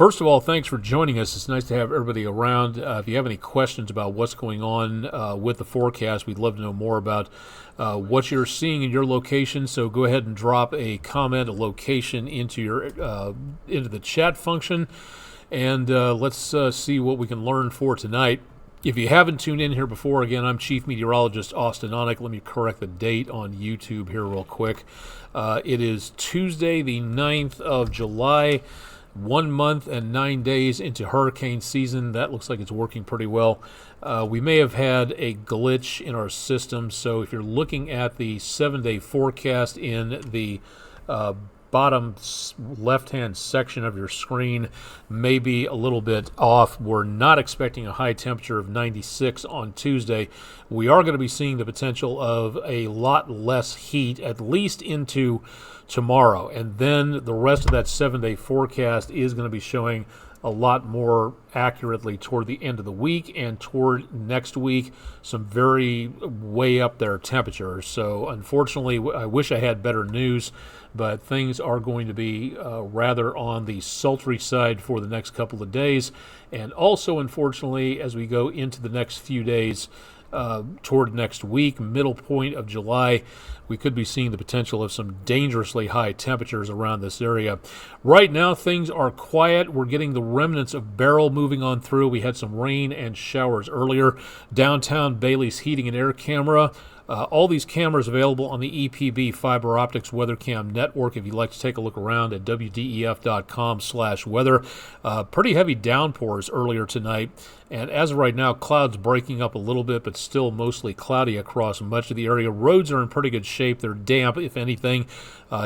First of all, thanks for joining us. It's nice to have everybody around. If you have any questions about what's going on with the forecast, we'd love to know more about what you're seeing in your location. So go ahead and drop a comment, a location into the chat function, and let's see what we can learn for tonight. If you haven't tuned in here before, again, I'm Chief Meteorologist Austen Onek. Let me correct the date on YouTube here real quick. It is Tuesday, the 9th of July. 1 month and 9 days into hurricane season. That looks like it's working pretty well. We may have had a glitch in our system, so if you're looking at the 7-day forecast in the bottom left-hand section of your screen, may be a little bit off. We're not expecting a high temperature of 96 on Tuesday. We are going to be seeing the potential of a lot less heat, at least into tomorrow, and then the rest of that 7-day forecast is going to be showing a lot more accurately toward the end of the week and toward next week, some very way up there temperatures. So unfortunately, I wish I had better news, but things are going to be rather on the sultry side for the next couple of days. And also, unfortunately, as we go into the next few days, toward next week, middle point of July, we could be seeing the potential of some dangerously high temperatures around this area. Right now, things are quiet. We're getting the remnants of Beryl moving on through. We had some rain and showers earlier. Downtown Bailey's Heating and Air Camera. All these cameras available on the EPB Fiber Optics WeatherCam network if you'd like to take a look around at WDEF.com/weather. Pretty heavy downpours earlier tonight, and as of right now, clouds breaking up a little bit, but still mostly cloudy across much of the area. Roads are in pretty good shape. They're damp, if anything.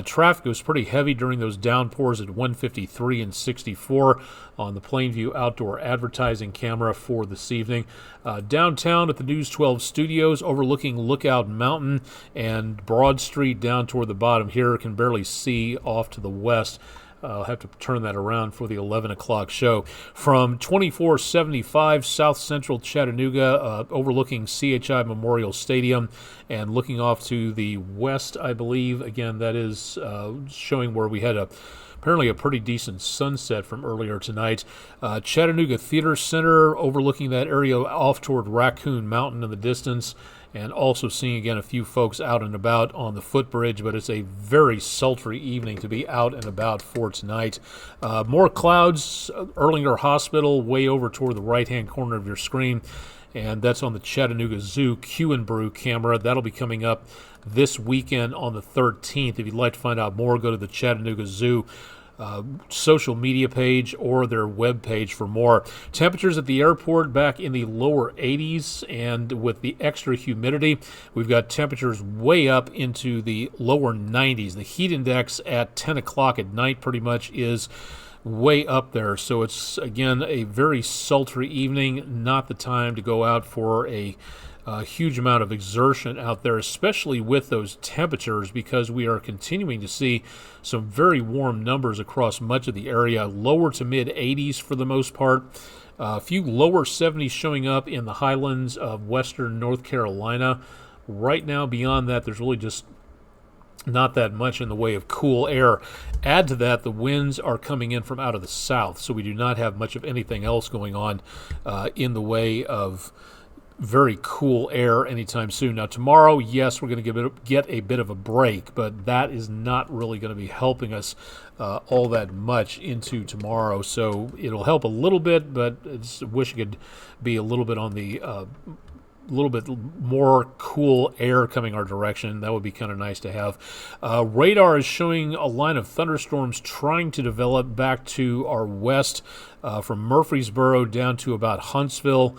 Traffic was pretty heavy during those downpours at 153 and 64 on the Plainview Outdoor Advertising camera for this evening. Downtown at the News 12 studios overlooking Lookout Mountain and Broad Street down toward the bottom here. Can barely see off to the west. I'll have to turn that around for the 11 o'clock show. From 2475 South Central Chattanooga, overlooking CHI Memorial Stadium and looking off to the west, I believe. Again, that is showing where we had apparently a pretty decent sunset from earlier tonight. Chattanooga Theater Center, overlooking that area off toward Raccoon Mountain in the distance, and also seeing again a few folks out and about on the footbridge, but it's a very sultry evening to be out and about for tonight. More clouds, Erlanger Hospital way over toward the right-hand corner of your screen, and that's on the Chattanooga Zoo Q and Brew camera. That'll be coming up this weekend on the 13th. If you'd like to find out more, go to the Chattanooga Zoo social media page or their web page for more. Temperatures at the airport back in the lower 80s, and with the extra humidity, we've got temperatures way up into the lower 90s. The heat index at 10 o'clock at night pretty much is way up there. So it's, again, a very sultry evening, not the time to go out for a huge amount of exertion out there, especially with those temperatures, because we are continuing to see some very warm numbers across much of the area, lower to mid 80s for the most part. A few lower 70s showing up in the highlands of western North Carolina. Right now, beyond that, there's really just not that much in the way of cool air. Add to that, the winds are coming in from out of the south, so we do not have much of anything else going on in the way of very cool air anytime soon. Now tomorrow, yes, we're going to get a bit of a break, but that is not really going to be helping us all that much into tomorrow. So it'll help a little bit, but I wish it could be a little bit on the little bit more cool air coming our direction. That would be kind of nice to have. Radar is showing a line of thunderstorms trying to develop back to our west from Murfreesboro down to about Huntsville.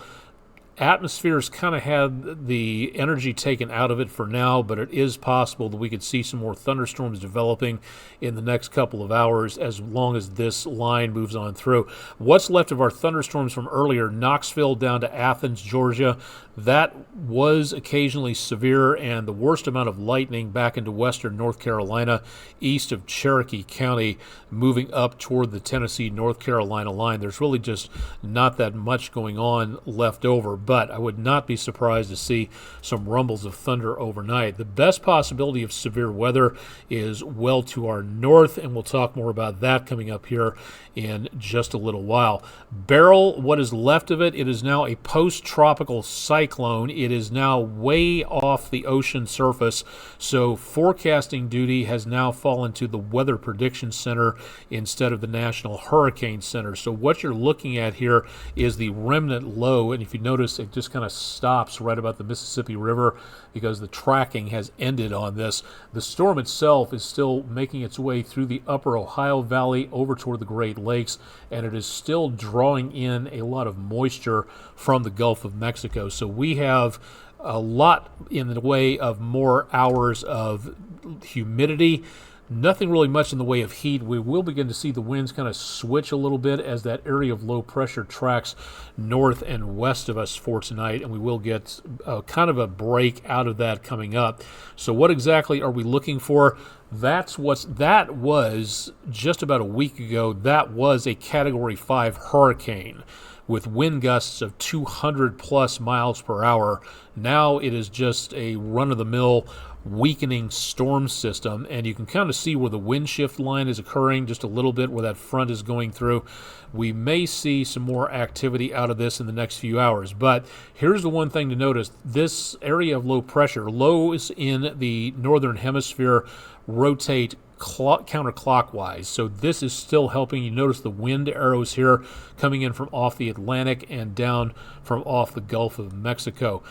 Atmosphere's kind of had the energy taken out of it for now, but it is possible that we could see some more thunderstorms developing in the next couple of hours as long as this line moves on through. What's left of our thunderstorms from earlier, Knoxville down to Athens, Georgia, that was occasionally severe, and the worst amount of lightning back into western North Carolina, east of Cherokee County, moving up toward the Tennessee-North Carolina line. There's really just not that much going on left over. but I would not be surprised to see some rumbles of thunder overnight. The best possibility of severe weather is well to our north, and we'll talk more about that coming up here in just a little while. Beryl, what is left of it, it is now a post-tropical cyclone. It is now way off the ocean surface, so forecasting duty has now fallen to the Weather Prediction Center instead of the National Hurricane Center. So what you're looking at here is the remnant low, and if you notice, it just kind of stops right about the Mississippi River because the tracking has ended on this. The storm itself is still making its way through the upper Ohio Valley over toward the Great Lakes, and it is still drawing in a lot of moisture from the Gulf of Mexico. So we have a lot in the way of more hours of humidity. Nothing really much in the way of heat. We will begin to see the winds kind of switch a little bit as that area of low pressure tracks north and west of us for tonight, and we will get kind of a break out of that coming up. So what exactly are we looking for? That was just about a week ago. That was a Category 5 hurricane with wind gusts of 200 plus miles per hour. Now it is just a run-of-the-mill weakening storm system, and you can kind of see where the wind shift line is occurring just a little bit, where that front is going through. We may see some more activity out of this in the next few hours, but here's the one thing to notice. This area of low pressure, lows in the northern hemisphere rotate counterclockwise, so this is still helping. You notice the wind arrows here coming in from off the Atlantic and down from off the Gulf of Mexico.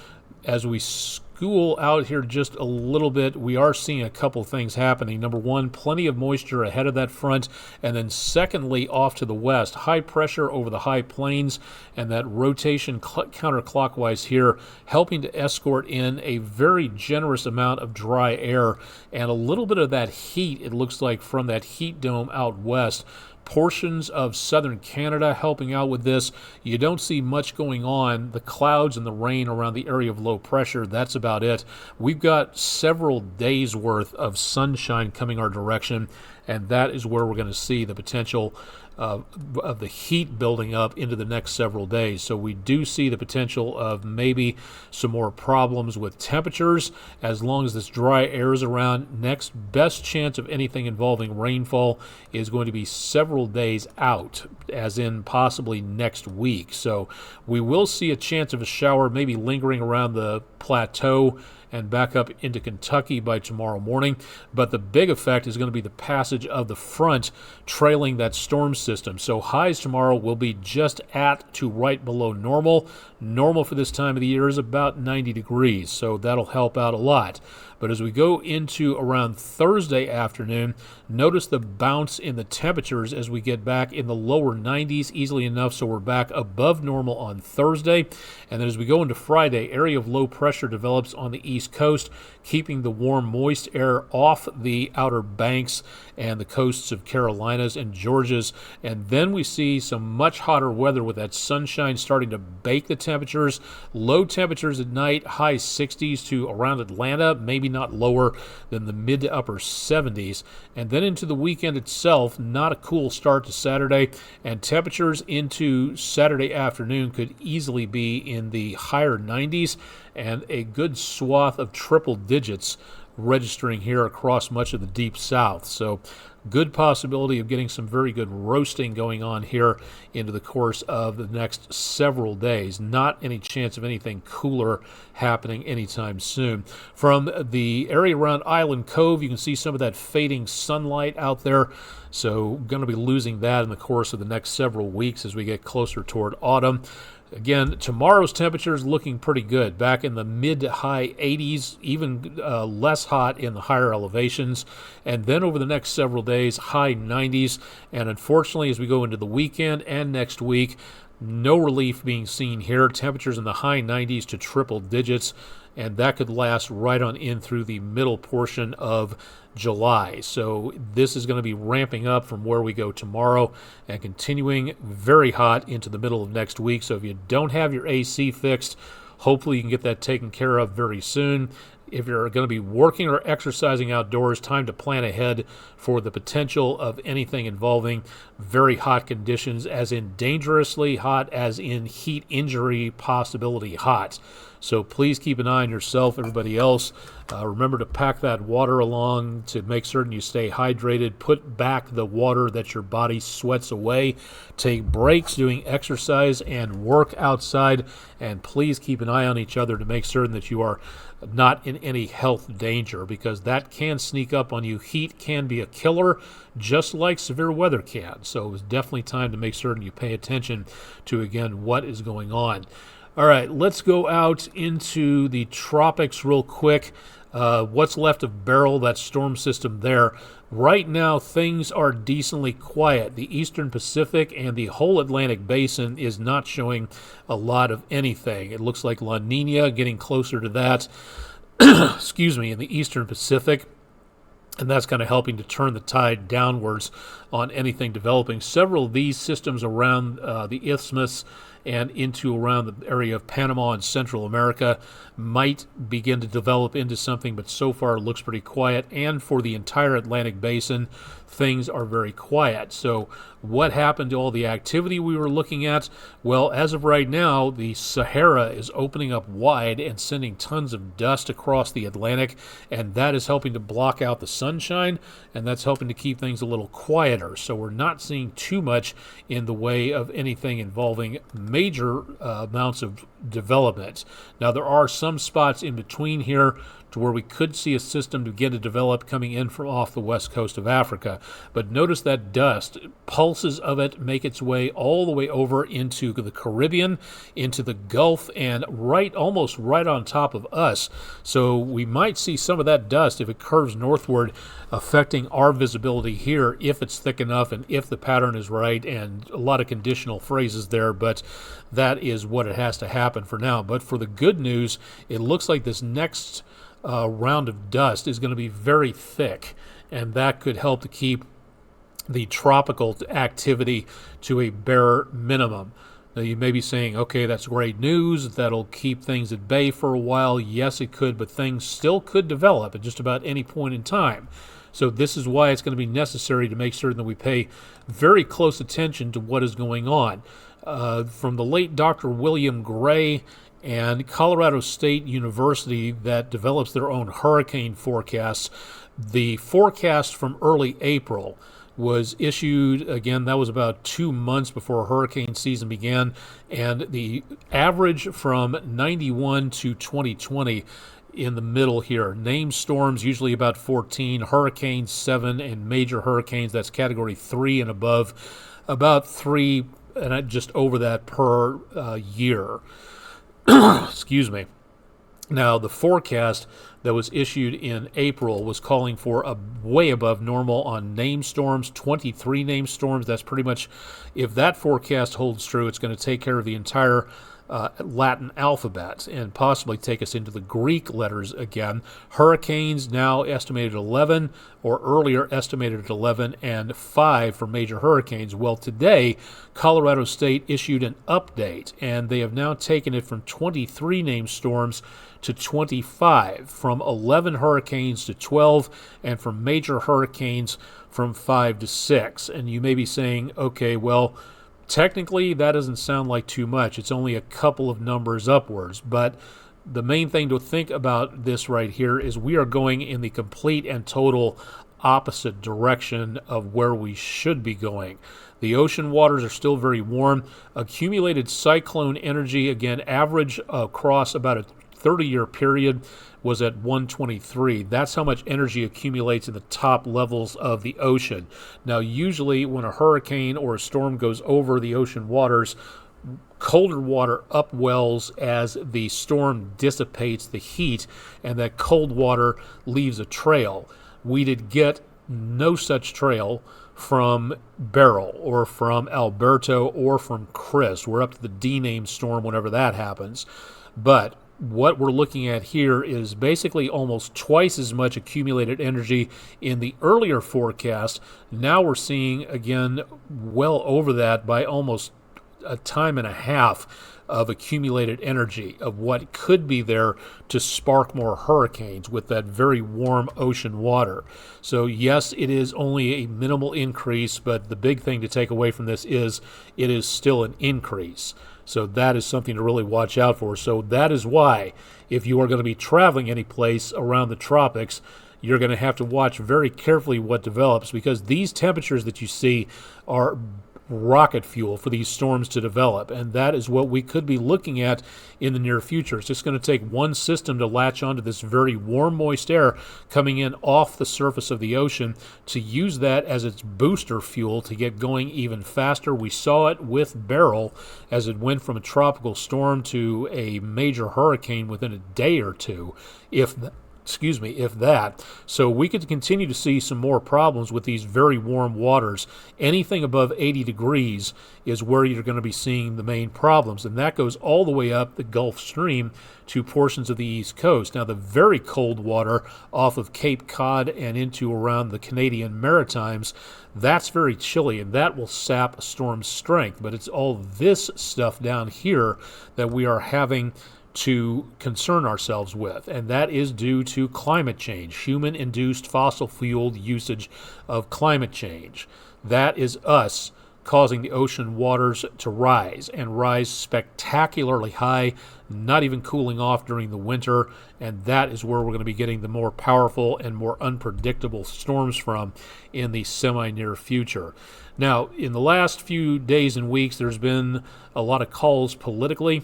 As we school out here just a little bit, we are seeing a couple things happening. Number one, plenty of moisture ahead of that front, and then secondly, off to the west, high pressure over the high plains, and that rotation counterclockwise here, helping to escort in a very generous amount of dry air and a little bit of that heat, it looks like, from that heat dome out west. Portions of southern Canada helping out with this. You don't see much going on. The clouds and the rain around the area of low pressure, that's about it. We've got several days worth of sunshine coming our direction, and that is where we're going to see the potential of the heat building up into the next several days. So we do see the potential of maybe some more problems with temperatures as long as this dry air is around. Next best chance of anything involving rainfall is going to be several days out, as in possibly next week. So we will see a chance of a shower maybe lingering around the plateau and back up into Kentucky by tomorrow morning. But the big effect is going to be the passage of the front trailing that storm system. So highs tomorrow will be just at to right below normal. Normal for this time of the year is about 90 degrees, so that'll help out a lot. But as we go into around Thursday afternoon, notice the bounce in the temperatures as we get back in the lower 90s easily enough, so we're back above normal on Thursday. And then as we go into Friday, area of low pressure develops on the east coast, keeping the warm, moist air off the outer banks and the coasts of Carolinas and Georgias. And then we see some much hotter weather with that sunshine starting to bake the temperatures. Low temperatures at night, high 60s to around Atlanta, maybe not lower than the mid to upper 70s. And then into the weekend itself, not a cool start to Saturday, and temperatures into Saturday afternoon could easily be in the higher 90s, and a good swath of triple digits registering here across much of the deep south. So good possibility of getting some very good roasting going on here into the course of the next several days. Not any chance of anything cooler happening anytime soon. From the area around Island Cove, you can see some of that fading sunlight out there. So going to be losing that in the course of the next several weeks as we get closer toward autumn. Again, tomorrow's temperature is looking pretty good, back in the mid to high 80s, even less hot in the higher elevations. And then over the next several days, high 90s. And unfortunately, as we go into the weekend and next week, no relief being seen here. Temperatures in the high 90s to triple digits, and that could last right on in through the middle portion of July. So this is going to be ramping up from where we go tomorrow and continuing very hot into the middle of next week. So if you don't have your AC fixed, hopefully you can get that taken care of very soon. if you're going to be working or exercising outdoors, time to plan ahead for the potential of anything involving very hot conditions, as in dangerously hot, as in heat injury possibility hot. So please keep an eye on yourself, everybody else. Remember to pack that water along to make certain you stay hydrated. Put back the water that your body sweats away. Take breaks doing exercise and work outside. And please keep an eye on each other to make certain that you are not in any health danger, because that can sneak up on you. Heat can be a killer, just like severe weather can. So it's definitely time to make certain you pay attention to, again, what is going on. All right, let's go out into the tropics real quick. What's left of Beryl, that storm system there. Right now, things are decently quiet. The eastern Pacific and the whole Atlantic basin is not showing a lot of anything. It looks like La Nina getting closer to that, excuse me, in the eastern Pacific. And that's kind of helping to turn the tide downwards on anything developing. Several of these systems around the isthmus and into around the area of Panama and Central America might begin to develop into something, but so far it looks pretty quiet. And for the entire Atlantic basin, things are very quiet. So what happened to all the activity we were looking at? Well, as of right now, the Sahara is opening up wide and sending tons of dust across the Atlantic, and that is helping to block out the sunshine, and that's helping to keep things a little quieter. So we're not seeing too much in the way of anything involving major amounts of development. Now, there are some spots in between here to where we could see a system begin to develop coming in from off the west coast of Africa. But notice that dust, pulses of it make its way all the way over into the Caribbean, into the Gulf, and almost right on top of us. So we might see some of that dust, if it curves northward, affecting our visibility here, if it's thick enough and if the pattern is right, and a lot of conditional phrases there, but that is what it has to happen for now. But for the good news, it looks like this next round of dust is going to be very thick, and that could help to keep the tropical activity to a bare minimum. Now, you may be saying, okay, that's great news. That'll keep things at bay for a while. Yes, it could, but things still could develop at just about any point in time. So this is why it's going to be necessary to make certain that we pay very close attention to what is going on. From the late Dr. William Gray and Colorado State University, that develops their own hurricane forecasts, the forecast from early April was issued, again, that was about 2 months before hurricane season began, and the average from 91 to 2020 in the middle here. Named storms usually about 14, hurricanes 7, and major hurricanes, that's category 3 and above, about 3 and just over that per year. Excuse me. Now, the forecast that was issued in April was calling for a way above normal on named storms, 23 named storms. That's pretty much, if that forecast holds true, it's going to take care of the entire Latin alphabet and possibly take us into the Greek letters again. Hurricanes now estimated at 11, or earlier estimated at 11, and 5 for major hurricanes. Well, today, Colorado State issued an update, and they have now taken it from 23 named storms to 25, from 11 hurricanes to 12, and from major hurricanes from 5 to 6. And you may be saying, okay, well, technically, that doesn't sound like too much. It's only a couple of numbers upwards. But the main thing to think about this right here is we are going in the complete and total opposite direction of where we should be going. The ocean waters are still very warm. Accumulated cyclone energy, again, average across about a 30-year period, was at 123. That's how much energy accumulates in the top levels of the ocean. Now, usually when a hurricane or a storm goes over the ocean waters, colder water upwells as the storm dissipates the heat, and that cold water leaves a trail. We did get no such trail from Beryl or from Alberto or from Chris. We're up to the D-named storm whenever that happens. But what we're looking at here is basically almost twice as much accumulated energy in the earlier forecast. Now we're seeing, again, well over that by almost a time and a half of accumulated energy of what could be there to spark more hurricanes with that very warm ocean water. So yes, it is only a minimal increase, but the big thing to take away from this is it is still an increase. So that is something to really watch out for. So that is why if you are going to be traveling any place around the tropics, you're going to have to watch very carefully what develops, because these temperatures that you see are rocket fuel for these storms to develop, and that is what we could be looking at in the near future. It's just going to take one system to latch onto this very warm, moist air coming in off the surface of the ocean to use that as its booster fuel to get going even faster. We saw it with Beryl as it went from a tropical storm to a major hurricane within a day or two, if that. So we could continue to see some more problems with these very warm waters. Anything above 80 degrees is where you're going to be seeing the main problems, and that goes all the way up the Gulf Stream to portions of the East Coast. Now, the very cold water off of Cape Cod and into around the Canadian Maritimes, that's very chilly, and that will sap a storm's strength. But it's all this stuff down here that we are having to concern ourselves with, and that is due to climate change, human-induced fossil fuel usage of climate change. That is us causing the ocean waters to rise, and rise spectacularly high, not even cooling off during the winter, and that is where we're going to be getting the more powerful and more unpredictable storms from in the semi-near future. Now, in the last few days and weeks, there's been a lot of calls politically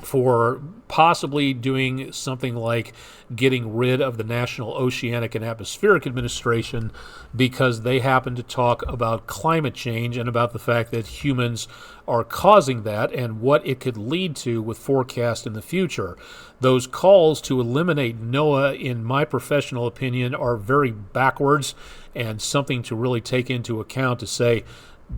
for possibly doing something like getting rid of the National Oceanic and Atmospheric Administration, because they happen to talk about climate change and about the fact that humans are causing that and what it could lead to with forecast in the future. Those calls to eliminate NOAA, in my professional opinion, are very backwards and something to really take into account to say,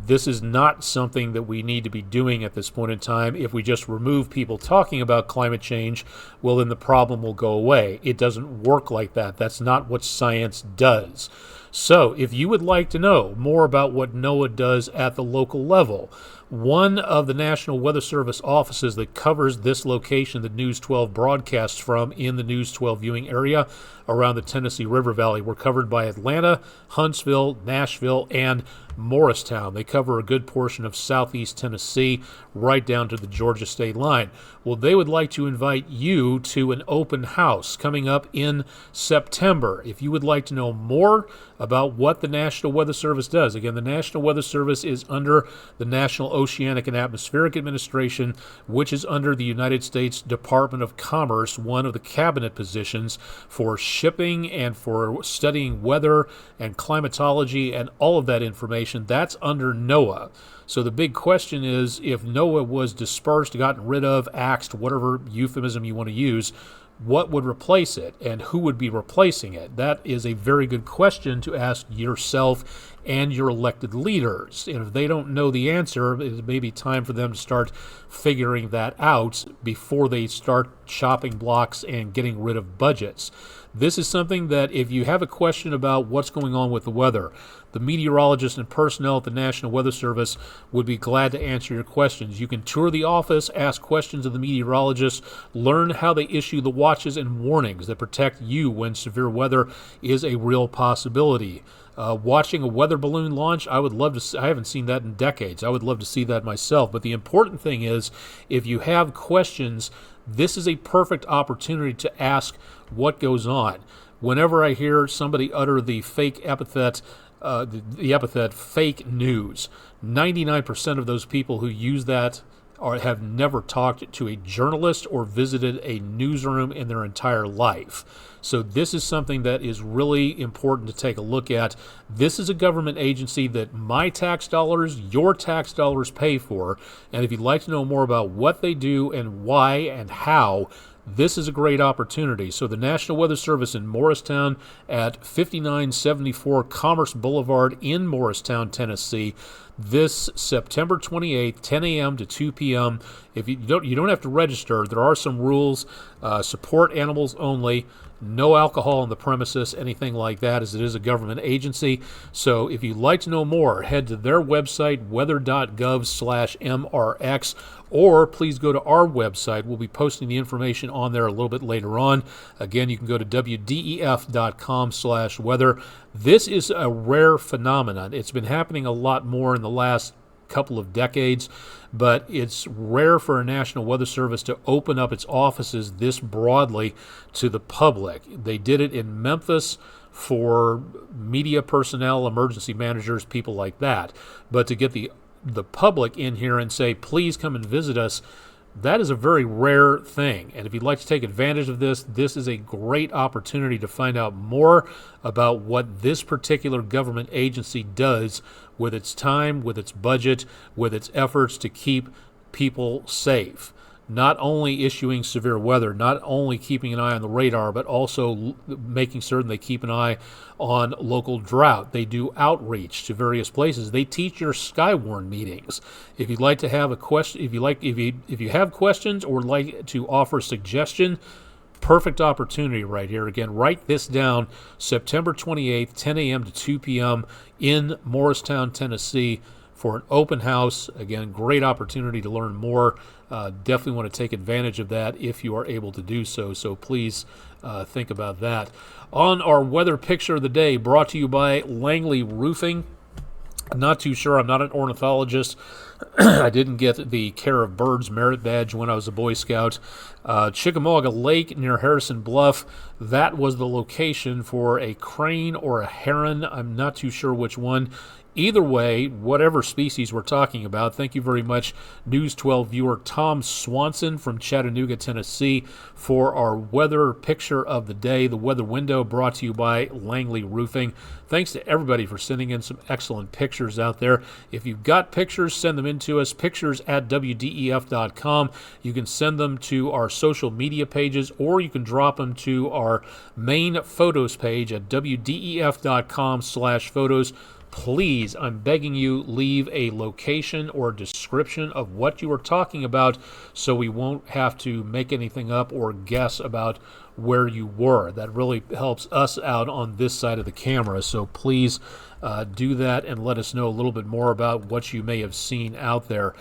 this is not something that we need to be doing at this point in time. If we just remove people talking about climate change, well, then the problem will go away. It doesn't work like that. That's not what science does. So if you would like to know more about what NOAA does at the local level, one of the National Weather Service offices that covers this location that News 12 broadcasts from in the News 12 viewing area around the Tennessee River Valley, we're covered by Atlanta, Huntsville, Nashville, and Morristown. They cover a good portion of southeast Tennessee right down to the Georgia state line. Well, they would like to invite you to an open house coming up in September. If you would like to know more about what the National Weather Service does, again, the National Weather Service is under the National Oceanic and Atmospheric Administration, which is under the United States Department of Commerce, one of the cabinet positions for shipping and for studying weather and climatology and all of that information. That's under NOAA. So the big question is, if NOAA was dispersed, gotten rid of, axed, whatever euphemism you want to use, what would replace it and who would be replacing it? That is a very good question to ask yourself and your elected leaders. And if they don't know the answer, it may be time for them to start figuring that out before they start chopping blocks and getting rid of budgets. This is something that if you have a question about what's going on with the weather, the meteorologists and personnel at the National Weather Service would be glad to answer your questions. You can tour the office, ask questions of the meteorologists, learn how they issue the watches and warnings that protect you when severe weather is a real possibility. Watching a weather balloon launch, I would love to see. I haven't seen that in decades. I would love to see that myself. But the important thing is, if you have questions, this is a perfect opportunity to ask what goes on. Whenever I hear somebody utter the fake epithet, the epithet fake news, 99% of those people who use that have never talked to a journalist or visited a newsroom in their entire life. So this is something that is really important to take a look at. This is a government agency that my tax dollars, your tax dollars pay for. And if you'd like to know more about what they do and why and how, this is a great opportunity. So the National Weather Service in Morristown at 5974 Commerce Boulevard in Morristown, Tennessee, this September 28th, 10 a.m. to 2 p.m. If you don't have to register. There are some rules. Support animals only. No alcohol on the premises, anything like that, as it is a government agency. So if you'd like to know more, head to their website, weather.gov/MRX, or please go to our website. We'll be posting the information on there a little bit later on. Again, you can go to WDEF.com/weather. This is a rare phenomenon. It's been happening a lot more in the last couple of decades, but it's rare for a National Weather Service to open up its offices this broadly to the public. They did it in Memphis for media personnel, emergency managers, people like that. But to get the public in here and say, please come and visit us, that is a very rare thing. And if you'd like to take advantage of this, this is a great opportunity to find out more about what this particular government agency does with its time, with its budget, with its efforts to keep people safe. Not only issuing severe weather, not only keeping an eye on the radar, but also making certain they keep an eye on local drought. They do outreach to various places. They teach your Skywarn meetings. If you'd like to have a question, if you have questions or like to offer suggestion, perfect opportunity right here. Again, write this down: September 28th, 10 a.m. to 2 p.m. in Morristown, Tennessee, for an open house. Again, great opportunity to learn more. Definitely want to take advantage of that if you are able to do so. So please think about that. On our weather picture of the day, brought to you by Langley Roofing. I'm not too sure. I'm not an ornithologist. I didn't get the Care of Birds merit badge when I was a Boy Scout. Chickamauga Lake near Harrison Bluff, that was the location for a crane or a heron. I'm not too sure which one. Either way, whatever species we're talking about, thank you very much, News 12 viewer Tom Swanson from Chattanooga, Tennessee, for our weather picture of the day, the weather window, brought to you by Langley Roofing. Thanks to everybody for sending in some excellent pictures out there. If you've got pictures, send them in to us, pictures@WDEF.com. You can send them to our social media pages, or you can drop them to our main photos page at WDEF.com/photos. Please, I'm begging you, leave a location or description of what you are talking about so we won't have to make anything up or guess about where you were. That really helps us out on this side of the camera. So please do that and let us know a little bit more about what you may have seen out there.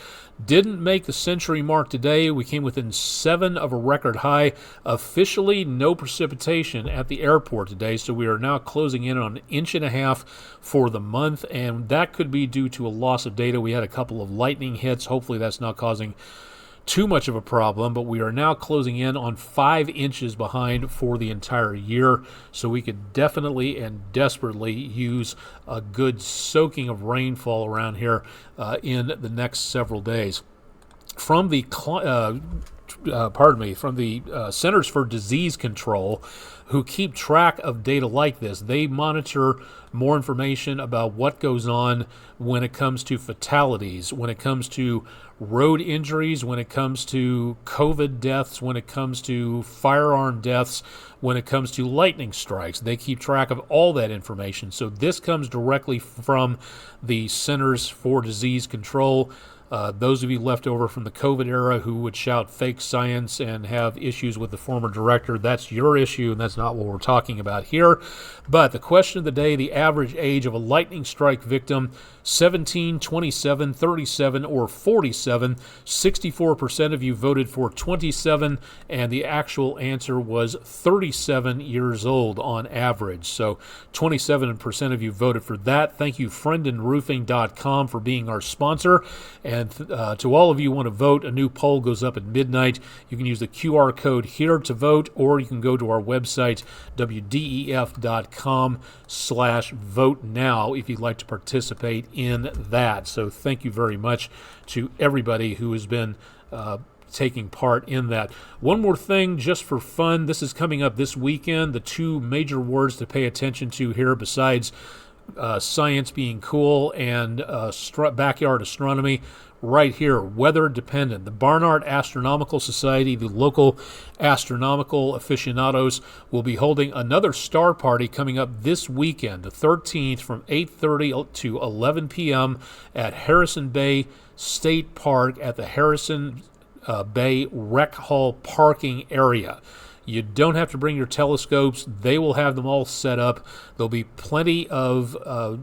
Didn't make the century mark today. We came within 7 of a record high. Officially, no precipitation at the airport today, so we are now closing in on 1.5 inches for the month, and that could be due to a loss of data. We had a couple of lightning hits. Hopefully that's not causing too much of a problem, but we are now closing in on 5 inches behind for the entire year, so we could definitely and desperately use a good soaking of rainfall around here in the next several days. From the Centers for Disease Control, who keep track of data like this, they monitor more information about what goes on when it comes to fatalities, when it comes to road injuries, when it comes to COVID deaths, when it comes to firearm deaths, when it comes to lightning strikes. They keep track of all that information. So this comes directly from the Centers for Disease Control. Those of you left over from the COVID era who would shout fake science and have issues with the former director, that's your issue, and that's not what we're talking about here. But the question of the day, the average age of a lightning strike victim, 17, 27, 37, or 47. 64% of you voted for 27, and the actual answer was 37 years old on average. So 27% of you voted for that. Thank you, friendandroofing.com, for being our sponsor. And to all of you who want to vote, a new poll goes up at midnight. You can use the QR code here to vote, or you can go to our website, WDEF.com/vote now, if you'd like to participate in that. So thank you very much to everybody who has been taking part in that. One more thing, just for fun, this is coming up this weekend. The 2 major words to pay attention to here, besides science being cool and backyard astronomy, right here, weather dependent. The Barnard Astronomical Society, the local astronomical aficionados, will be holding another star party coming up this weekend, the 13th, from 8:30 to 11 p.m. at Harrison Bay State Park at the Harrison Bay Rec Hall parking area. You don't have to bring your telescopes. They will have them all set up. There'll be plenty of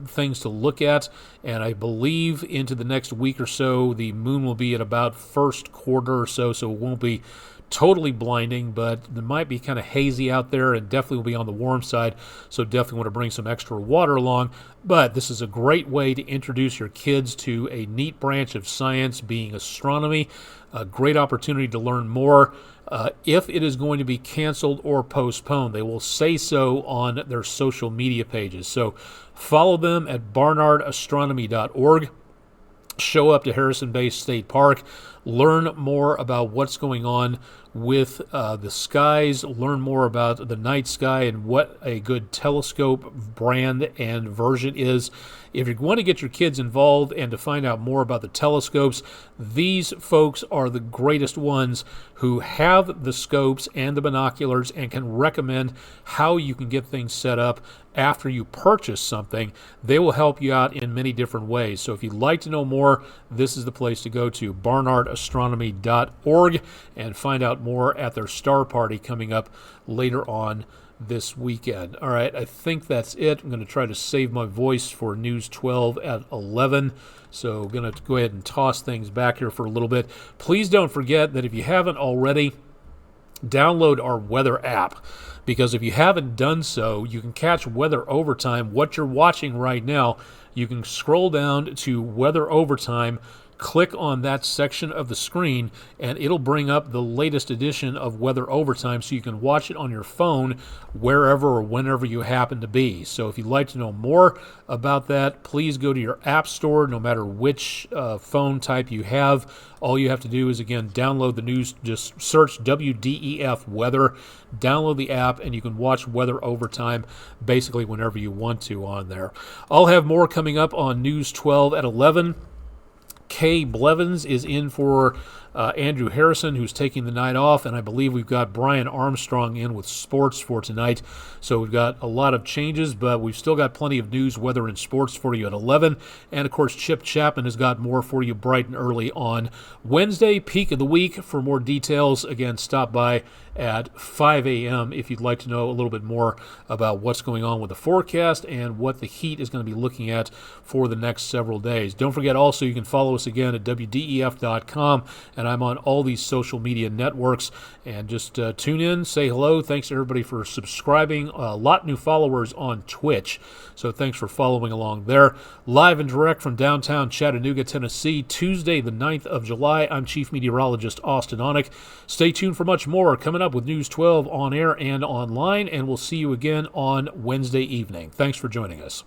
things to look at, and I believe into the next week or so, the moon will be at about first quarter or so it won't be totally blinding, but it might be kind of hazy out there and definitely will be on the warm side, so definitely want to bring some extra water along. But this is a great way to introduce your kids to a neat branch of science, being astronomy. A great opportunity to learn more. If it is going to be canceled or postponed, they will say so on their social media pages. So follow them at barnardastronomy.org. Show up to Harrison Bay State Park, learn more about what's going on with the skies, learn more about the night sky and what a good telescope brand and version is. If you want to get your kids involved and to find out more about the telescopes, these folks are the greatest ones who have the scopes and the binoculars and can recommend how you can get things set up after you purchase something. They will help you out in many different ways. So if you'd like to know more, this is the place to go to, barnardastronomy.org, and find out more at their star party coming up later on this weekend. All right, I think that's it. I'm going to try to save my voice for News 12 at 11. So I'm going to go ahead and toss things back here for a little bit. Please don't forget that if you haven't already, download our weather app, because if you haven't done so, you can catch Weather Overtime. What you're watching right now, you can scroll down to Weather Overtime, click on that section of the screen, and it'll bring up the latest edition of Weather Overtime so you can watch it on your phone wherever or whenever you happen to be. So if you'd like to know more about that, please go to your app store, no matter which phone type you have. All you have to do is, again, download the news. Just search WDEF Weather, download the app, and you can watch Weather Overtime basically whenever you want to on there. I'll have more coming up on News 12 at 11. Kay Blevins is in for Andrew Harrison, who's taking the night off, and I believe we've got Brian Armstrong in with sports for tonight. So we've got a lot of changes, but we've still got plenty of news, weather, and sports for you at 11. And, of course, Chip Chapman has got more for you bright and early on Wednesday, peak of the week. For more details, again, stop by at 5 a.m. if you'd like to know a little bit more about what's going on with the forecast and what the heat is going to be looking at for the next several days. Don't forget also, you can follow us again at WDEF.com, and I'm on all these social media networks. And just tune in, say hello. Thanks to everybody for subscribing. A lot new followers on Twitch, so thanks for following along there. Live and direct from downtown Chattanooga, Tennessee, Tuesday the 9th of July. I'm Chief Meteorologist Austen Onek. Stay tuned for much more coming up with News 12 on air and online, and we'll see you again on Wednesday evening. Thanks for joining us.